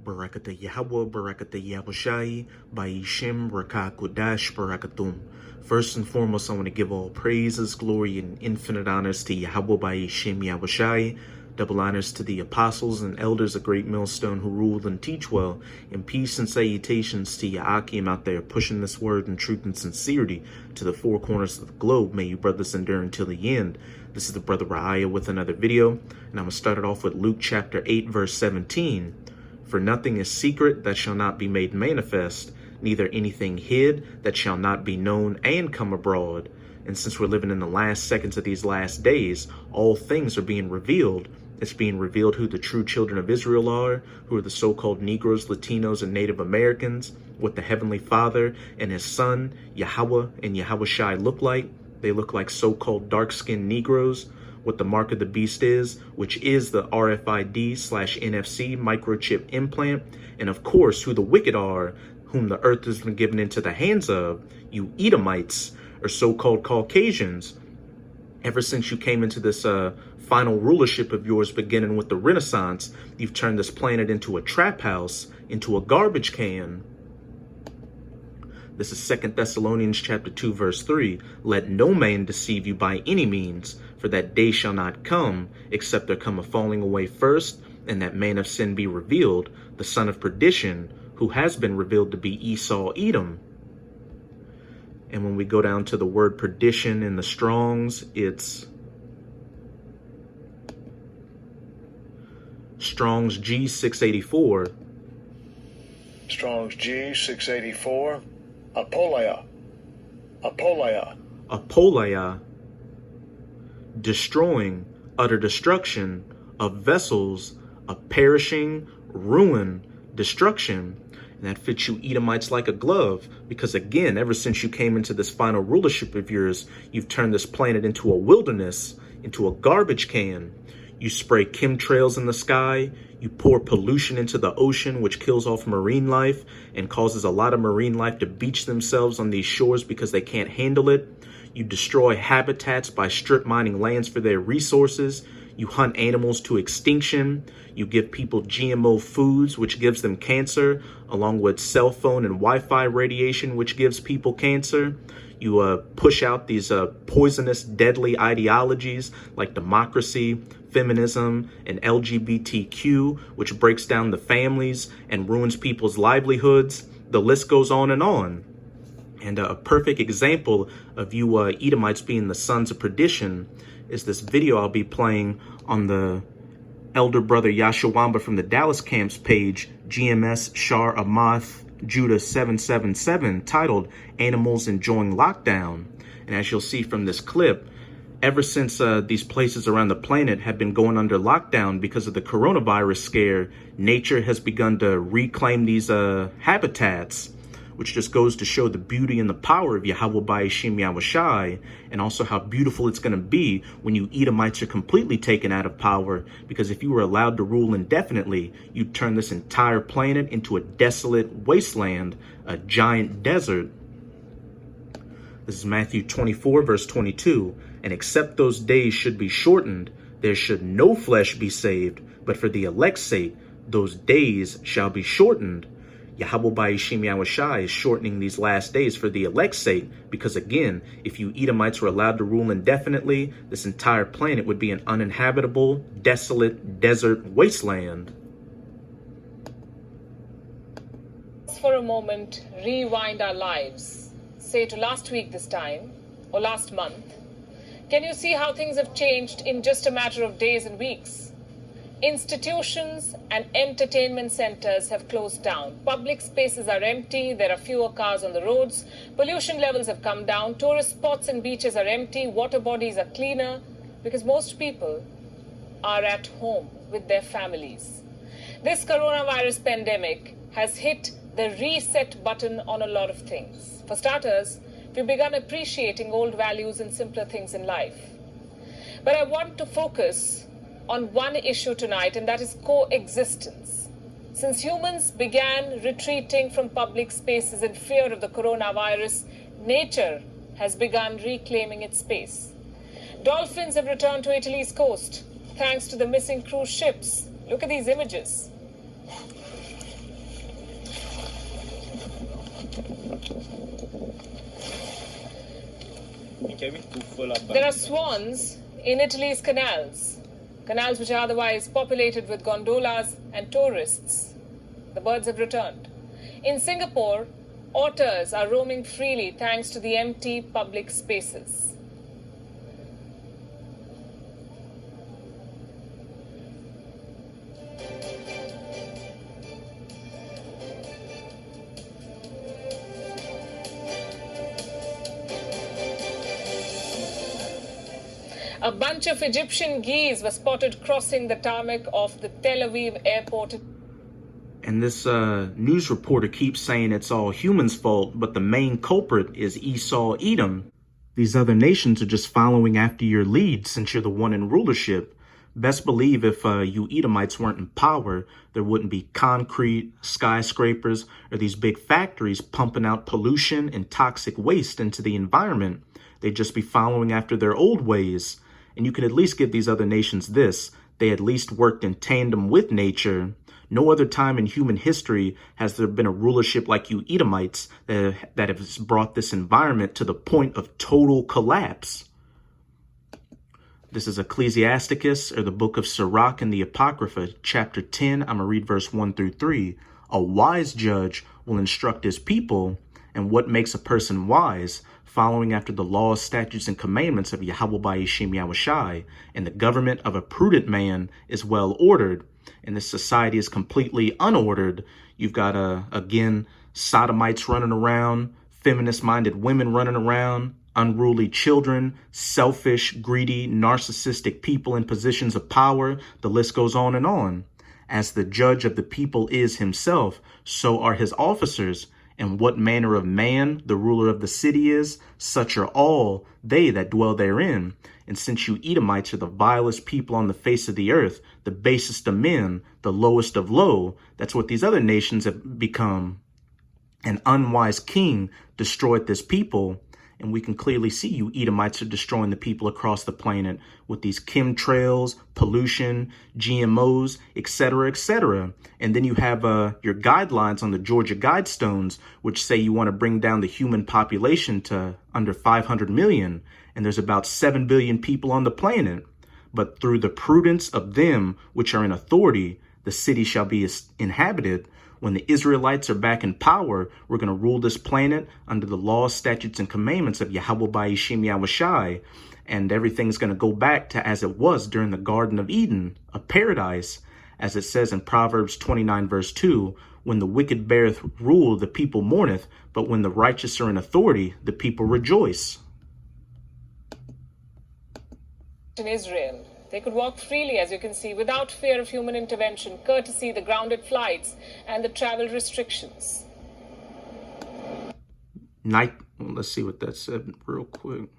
Barakata Yahweh, Barakata Yahushai, Ba'ishim, Rakah Kodash, Barakatum. First and foremost, I want to give all praises, glory, and infinite honors to Yahweh, Ba'ishim, Yahushai. Double honors to the apostles and elders of Great Millstone who rule and teach well, and peace and salutations to Ya'akim out there pushing this word in truth and sincerity to the four corners of the globe. May you brothers endure until the end. This is the brother Ra'aya with another video, and I'm going to start it off with Luke chapter 8, verse 17. For nothing is secret that shall not be made manifest, neither anything hid that shall not be known and come abroad. And since we're living in the last seconds of these last days, all things are being revealed. It's being revealed who the true children of Israel are, who are the so-called Negroes, Latinos, and Native Americans, what the Heavenly Father and His Son, Yahweh and Yahushai look like. They look like so-called dark-skinned Negroes. What the mark of the beast is, which is the RFID/NFC microchip implant. And of course, who the wicked are, whom the earth has been given into the hands of, you Edomites, or so-called Caucasians. Ever since you came into this final rulership of yours, beginning with the Renaissance, you've turned this planet into a trap house, into a garbage can. This is 2 Thessalonians chapter 2, verse 3. Let no man deceive you by any means, for that day shall not come, except there come a falling away first, and that man of sin be revealed, the son of perdition, who has been revealed to be Esau, Edom. And when we go down to the word perdition in the Strongs, it's Strong's G684. Strong's G684. Apoleia. Apoleia. Apoleia. Destroying, utter destruction of vessels, of perishing, ruin, destruction. And that fits you Edomites like a glove, because again, ever since you came into this final rulership of yours, you've turned this planet into a wilderness, into a garbage can. You spray chemtrails in the sky, you pour pollution into the ocean, which kills off marine life and causes a lot of marine life to beach themselves on these shores because they can't handle it. You destroy habitats by strip mining lands for their resources. You hunt animals to extinction. You give people GMO foods, which gives them cancer, along with cell phone and Wi-Fi radiation, which gives people cancer. You push out these poisonous, deadly ideologies like democracy, feminism, and LGBTQ, which breaks down the families and ruins people's livelihoods. The list goes on and on. And a perfect example of you Edomites being the sons of perdition is this video I'll be playing on the elder brother Yashawamba from the Dallas Camps page, GMS Shar Amath Judah 777, titled Animals Enjoying Lockdown. And as you'll see from this clip, ever since these places around the planet have been going under lockdown because of the coronavirus scare, nature has begun to reclaim these habitats, which just goes to show the beauty and the power of Yahweh Ba'ishim Yahushai, and also how beautiful it's going to be when you Edomites are completely taken out of power, because if you were allowed to rule indefinitely, you'd turn this entire planet into a desolate wasteland, a giant desert. This is Matthew 24, verse 22. And except those days should be shortened, there should no flesh be saved, but for the elect's sake, those days shall be shortened. Yahweh Ba'ishim Yahushai is shortening these last days for the elect's sake, because again, if you Edomites were allowed to rule indefinitely, this entire planet would be an uninhabitable, desolate, desert wasteland. For a moment, rewind our lives, say to last week this time, or last month. Can you see how things have changed in just a matter of days and weeks? Institutions and entertainment centers have closed down. Public spaces are empty. There are fewer cars on the roads. Pollution levels have come down. Tourist spots and beaches are empty. Water bodies are cleaner because most people are at home with their families. This coronavirus pandemic has hit the reset button on a lot of things. For starters, we've begun appreciating old values and simpler things in life. But I want to focus on one issue tonight, and that is coexistence. Since humans began retreating from public spaces in fear of the coronavirus, nature has begun reclaiming its space. Dolphins have returned to Italy's coast, thanks to the missing cruise ships. Look at these images. There are swans in Italy's canals, canals which are otherwise populated with gondolas and tourists. The birds have returned. In Singapore, otters are roaming freely thanks to the empty public spaces. A bunch of Egyptian geese were spotted crossing the tarmac of the Tel Aviv airport. And this news reporter keeps saying it's all humans' fault, but the main culprit is Esau, Edom. These other nations are just following after your lead since you're the one in rulership. Best believe if you Edomites weren't in power, there wouldn't be concrete, skyscrapers, or these big factories pumping out pollution and toxic waste into the environment. They'd just be following after their old ways. And you can at least give these other nations this: they at least worked in tandem with nature. No other time in human history has there been a rulership like you Edomites that has brought this environment to the point of total collapse. This is Ecclesiasticus, or the book of Sirach in the Apocrypha, chapter 10. I'm going to read verse 1 through 3. A wise judge will instruct his people, and what makes a person wise? Following after the laws, statutes, and commandments of Yahweh Ba'ashim Yahushai, and the government of a prudent man is well ordered, and this society is completely unordered. You've got, again, sodomites running around, feminist-minded women running around, unruly children, selfish, greedy, narcissistic people in positions of power. The list goes on and on. As the judge of the people is himself, so are his officers. And what manner of man the ruler of the city is, such are all they that dwell therein. And since you Edomites are the vilest people on the face of the earth, the basest of men, the lowest of low, that's what these other nations have become. An unwise king destroyed this people. And we can clearly see you Edomites are destroying the people across the planet with these chemtrails, pollution, GMOs, etc., etc. And then you have your guidelines on the Georgia Guidestones, which say you want to bring down the human population to under 500 million. And there's about 7 billion people on the planet. But through the prudence of them which are in authority, the city shall be inhabited. When the Israelites are back in power, we're going to rule this planet under the laws, statutes, and commandments of Yahweh Ba'ashim Yahushai. And everything's going to go back to as it was during the Garden of Eden, a paradise. As it says in Proverbs 29, verse 2, when the wicked beareth rule, the people mourneth, but when the righteous are in authority, the people rejoice. In Israel, they could walk freely, as you can see, without fear of human intervention, courtesy the grounded flights and the travel restrictions. Let's see what that said real quick.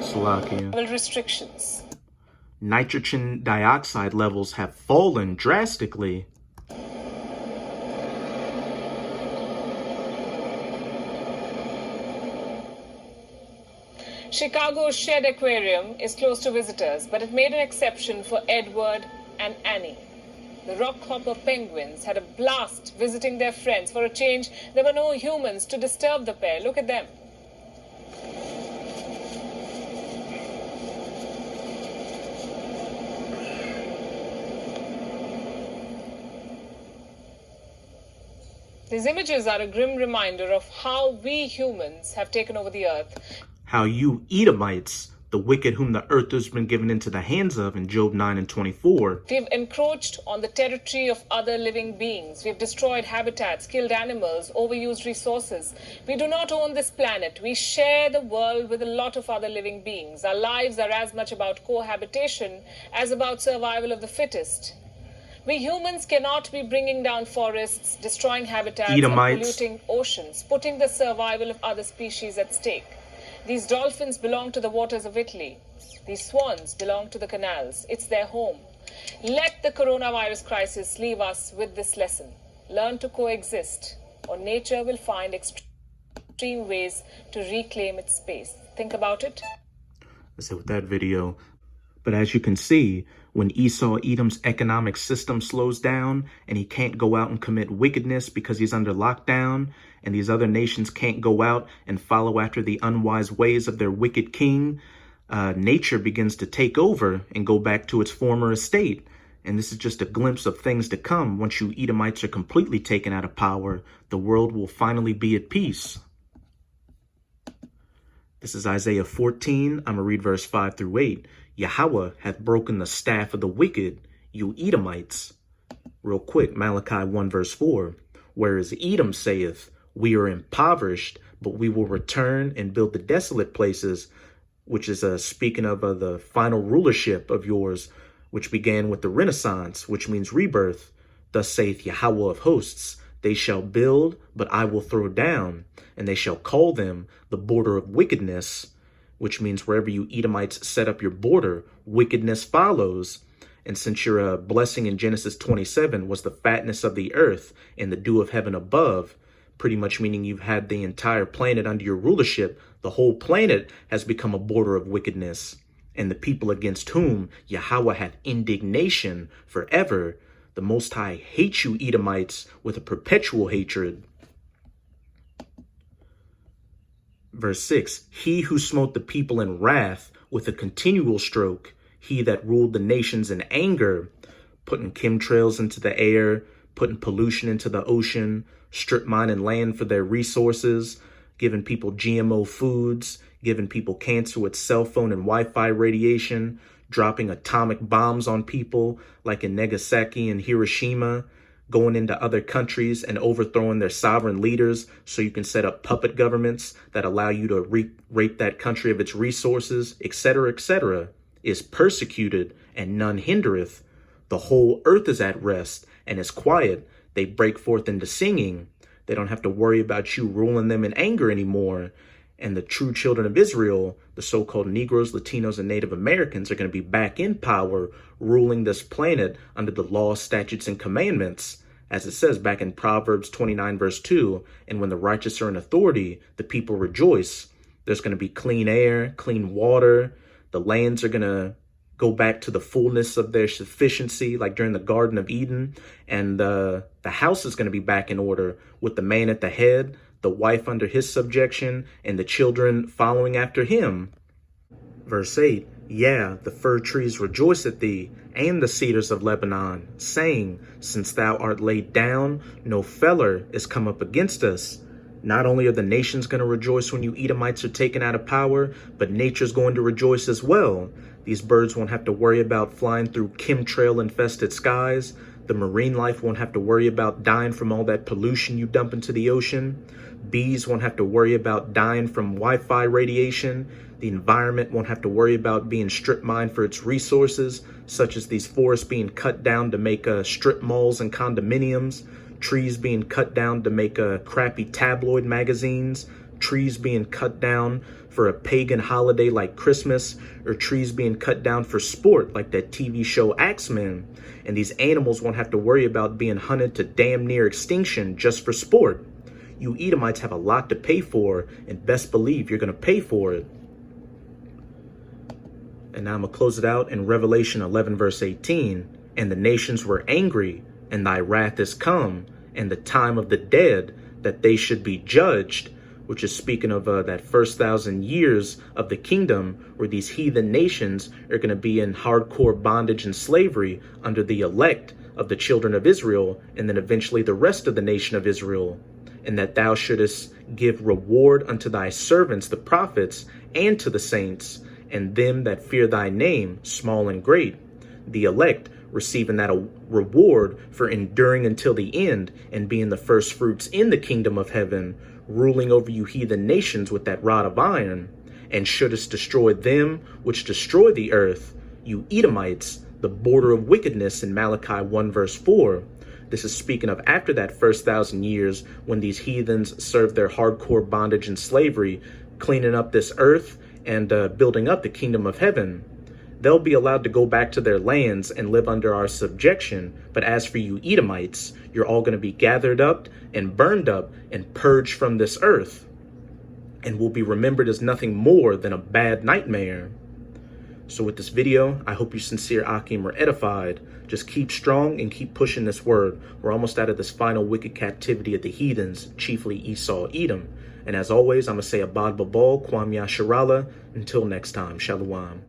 Slovakia. Travel restrictions. Nitrogen dioxide levels have fallen drastically. Chicago's Shed Aquarium is closed to visitors, but it made an exception for Edward and Annie. The rockhopper penguins had a blast visiting their friends. For a change, there were no humans to disturb the pair. Look at them. These images are a grim reminder of how we humans have taken over the earth. How you Edomites, the wicked whom the earth has been given into the hands of in Job 9 and 24. We've encroached on the territory of other living beings. We've destroyed habitats, killed animals, overused resources. We do not own this planet. We share the world with a lot of other living beings. Our lives are as much about cohabitation as about survival of the fittest. We humans cannot be bringing down forests, destroying habitats, Edomites, and polluting oceans, putting the survival of other species at stake. These dolphins belong to the waters of Italy. These swans belong to the canals. It's their home. Let the coronavirus crisis leave us with this lesson. Learn to coexist, or nature will find extreme ways to reclaim its space. Think about it. That's it with that video. But as you can see, when Esau Edom's economic system slows down and he can't go out and commit wickedness because he's under lockdown, and these other nations can't go out and follow after the unwise ways of their wicked king, nature begins to take over and go back to its former estate. And this is just a glimpse of things to come. Once you Edomites are completely taken out of power, the world will finally be at peace. This is Isaiah 14. I'm going to read verse 5 through 8. Yahweh hath broken the staff of the wicked, you Edomites. Real quick, Malachi 1 verse 4. Whereas Edom saith, we are impoverished, but we will return and build the desolate places, which is speaking of the final rulership of yours, which began with the Renaissance, which means rebirth. Thus saith Yahweh of hosts, they shall build, but I will throw down, and they shall call them the border of wickedness, which means wherever you Edomites set up your border, wickedness follows. And since your blessing in Genesis 27 was the fatness of the earth and the dew of heaven above, pretty much meaning you've had the entire planet under your rulership, the whole planet has become a border of wickedness. And the people against whom Yahweh hath indignation forever, the Most High hates you Edomites with a perpetual hatred. Verse 6, he who smote the people in wrath with a continual stroke, he that ruled the nations in anger, putting chemtrails into the air, putting pollution into the ocean, strip mining land for their resources, giving people GMO foods, giving people cancer with cell phone and Wi-Fi radiation, dropping atomic bombs on people like in Nagasaki and Hiroshima, going into other countries and overthrowing their sovereign leaders so you can set up puppet governments that allow you to rape that country of its resources, etc., is persecuted and none hindereth. The whole earth is at rest and is quiet. They break forth into singing. They don't have to worry about you ruling them in anger anymore. And the true children of Israel, the so-called Negroes, Latinos, and Native Americans, are going to be back in power, ruling this planet under the laws, statutes, and commandments. As it says back in Proverbs 29, verse 2, and when the righteous are in authority, the people rejoice. There's going to be clean air, clean water. The lands are going to go back to the fullness of their sufficiency, like during the Garden of Eden. And the house is going to be back in order with the man at the head, the wife under his subjection, and the children following after him. Verse 8, yeah, the fir trees rejoice at thee, and the cedars of Lebanon, saying, since thou art laid down, no feller is come up against us. Not only are the nations going to rejoice when you Edomites are taken out of power, but nature's going to rejoice as well. These birds won't have to worry about flying through chemtrail-infested skies. The marine life won't have to worry about dying from all that pollution you dump into the ocean. Bees won't have to worry about dying from Wi-Fi radiation. The environment won't have to worry about being strip mined for its resources, such as these forests being cut down to make strip malls and condominiums, trees being cut down to make crappy tabloid magazines, trees being cut down for a pagan holiday like Christmas, or trees being cut down for sport like that TV show Axemen. And these animals won't have to worry about being hunted to damn near extinction just for sport. You Edomites have a lot to pay for, and best believe you're going to pay for it. And now I'm going to close it out in Revelation 11 verse 18. And the nations were angry, and thy wrath is come, and the time of the dead, that they should be judged, which is speaking of that first 1,000 years of the kingdom, where these heathen nations are going to be in hardcore bondage and slavery under the elect of the children of Israel, and then eventually the rest of the nation of Israel. And that thou shouldest give reward unto thy servants, the prophets, and to the saints, and them that fear thy name, small and great. The elect receiving that reward for enduring until the end and being the first fruits in the kingdom of heaven, ruling over you heathen nations with that rod of iron. And shouldest destroy them which destroy the earth, you Edomites, the border of wickedness in Malachi 1 verse 4. This is speaking of after that first 1,000 years when these heathens served their hardcore bondage and slavery, cleaning up this earth and building up the kingdom of heaven. They'll be allowed to go back to their lands and live under our subjection. But as for you Edomites, you're all going to be gathered up and burned up and purged from this earth, and will be remembered as nothing more than a bad nightmare. So with this video, I hope you sincere Akim are edified. Just keep strong and keep pushing this word. We're almost out of this final wicked captivity of the heathens, chiefly Esau, Edom. And as always, I'm going to say Abad Babal, Kwam Yasharala. Until next time, Shalom.